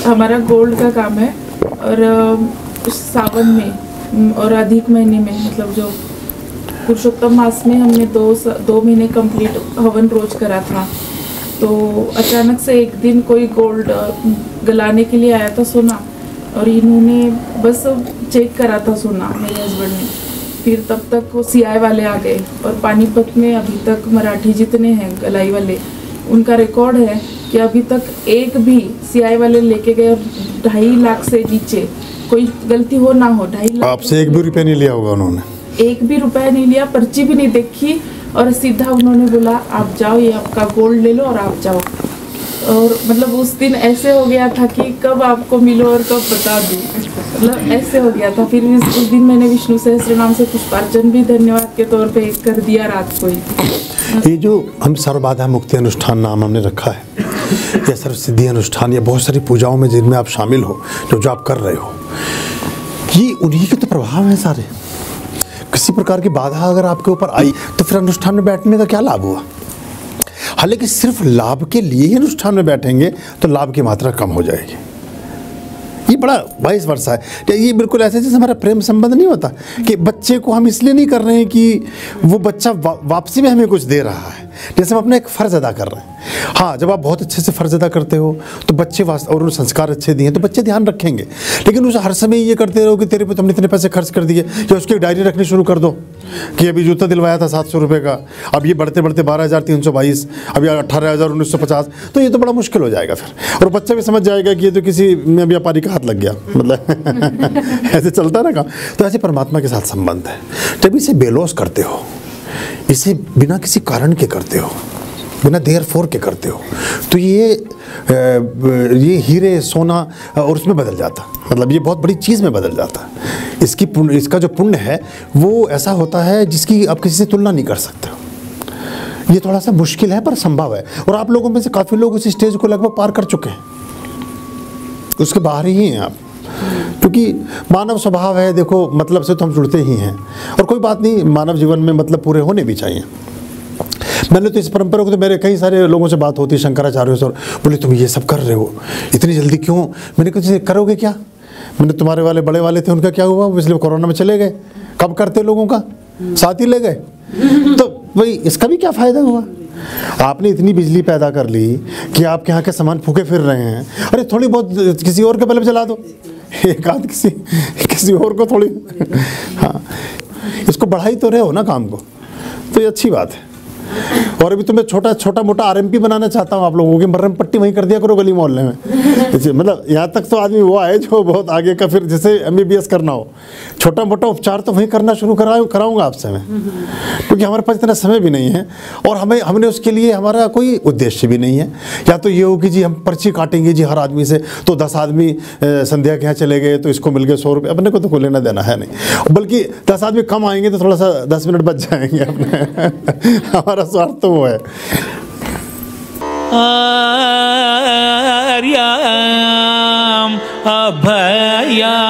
हमारा गोल्ड का काम है और सावन में और अधिक महीने में, मतलब जो पुरुषोत्तम मास में हमने 2 महीने कंप्लीट हवन रोज करा था। तो अचानक से एक दिन कोई गोल्ड गलाने के लिए आया था सोना, और इन्होंने बस चेक करा था सोना मेरे हस्बैंड ने। फिर तब तक वो सीआई वाले आ गए, और पानीपत में अभी तक मराठी जितने हैं गलाई वाले, उनका रिकॉर्ड है कि अभी तक एक भी सीआई वाले लेके गए, 2.5 लाख से नीचे कोई गलती हो ना हो 2.5 लाख। आपसे एक भी रुपया नहीं लिया होगा उन्होंने? एक भी रुपया नहीं लिया, पर्ची भी नहीं देखी, और सीधा उन्होंने बोला आप जाओ, ये आपका गोल्ड ले लो और आप जाओ। और मतलब उस दिन ऐसे हो गया था कि कब आपको मिलो और कब बता दूँ, मतलब ऐसे हो गया था। फिर उस दिन मैंने विष्णु सहस्त्र नाम से पुष्पार्चन भी धन्यवाद के तौर पे कर दिया रात को ही। ये जो हम सर्वबाधा मुक्ति अनुष्ठान नाम हमने रखा है, या सर्व सिद्धि अनुष्ठान, या बहुत सारी पूजाओं में जिनमें आप शामिल हो, जो आप कर रहे हो, ये उन्हीं के तो प्रभाव हैं सारे। किसी प्रकार की बाधा अगर आपके ऊपर आई तो फिर अनुष्ठान में बैठने का क्या लाभ हुआ? हालांकि सिर्फ लाभ के लिए ही अनुष्ठान में बैठेंगे तो लाभ की मात्रा कम हो जाएगी। ये बड़ा वाइस वर्सा है। ये बिल्कुल ऐसे जैसे हमारा प्रेम संबंध नहीं होता कि बच्चे को हम इसलिए नहीं कर रहे हैं कि वो बच्चा वापसी में हमें कुछ दे रहा है, जैसे हम अपना एक फ़र्ज़ अदा कर रहे हैं। हाँ, जब आप बहुत अच्छे से फ़र्ज़ अदा करते हो तो बच्चे और उन्हें संस्कार अच्छे दिए तो बच्चे ध्यान रखेंगे। लेकिन उसे हर समय ये करते रहो कि तेरे पे तुमने इतने पैसे खर्च कर दिए, या उसकी डायरी रखनी शुरू कर दो कि अभी जूता दिलवाया था 700 रुपये का, अब ये बढ़ते बढ़ते 12,322, अभी 18,1950, तो ये तो बड़ा मुश्किल हो जाएगा फिर। और बच्चा भी समझ जाएगा कि ये तो किसी में व्यापारी का हाथ लग गया, मतलब ऐसे चलता है ना काम। तो ऐसे परमात्मा के साथ संबंध है। जब इसे बेलौस करते हो, इसे बिना किसी कारण के करते हो, बिना देयर फोर के करते हो, तो ये हीरे सोना और उसमें बदल जाता, मतलब ये बहुत बड़ी चीज़ में बदल जाता। इसका जो पुण्य है वो ऐसा होता है जिसकी आप किसी से तुलना नहीं कर सकते। ये थोड़ा सा मुश्किल है पर संभव है, और आप लोगों में से काफ़ी लोग उस स्टेज को लगभग पार कर चुके हैं, उसके बाहर ही हैं आप। क्योंकि मानव स्वभाव है, देखो मतलब से तो हम जुड़ते ही हैं, और कोई बात नहीं, मानव जीवन में मतलब पूरे होने भी चाहिए। मैंने तो इस परंपरा को, तो मेरे कई सारे लोगों से बात होती है, शंकराचार्यों से, बोले तुम ये सब कर रहे हो इतनी जल्दी क्यों? मैंने कहा करोगे क्या? मैंने तुम्हारे वाले बड़े वाले थे, उनका क्या हुआ? इसलिए कोरोना में चले गए, कब करते लोगों का साथ ही ले गए, तो भाई इसका भी क्या फ़ायदा हुआ? आपने इतनी बिजली पैदा कर ली कि आपके यहाँ के सामान फूके फिर रहे हैं। अरे थोड़ी बहुत किसी और के बल्ब जला दो, एक आध किसी और को थोड़ी, हाँ इसको बढ़ाई तो रहे हो ना काम को, तो ये अच्छी बात है। और अभी तो मैं छोटा मोटा आरएमपी बनाना चाहता हूँ आप लोगों की, मर्रम पट्टी वहीं कर दिया करो गली मोहल्ले में। मतलब यहाँ तक तो आदमी वो आए जो बहुत आगे का, फिर जैसे MBBS करना हो, छोटा मोटा उपचार तो वहीं करना शुरू कराऊंगा आपसे मैं, क्योंकि हमारे पास इतना समय भी नहीं है, और हमने उसके लिए हमारा कोई उद्देश्य भी नहीं है। या तो ये हो कि जी हम पर्ची काटेंगे जी हर आदमी से, तो 10 आदमी संध्या के यहाँ चले गए तो इसको मिल गए 100 रुपये, अपने को तो कोई लेना देना है नहीं, बल्कि 10 आदमी कम आएंगे तो थोड़ा सा 10 मिनट बच जाएंगे अपने हमारा स्वार्थ तो वो है। आर्याम अभयाम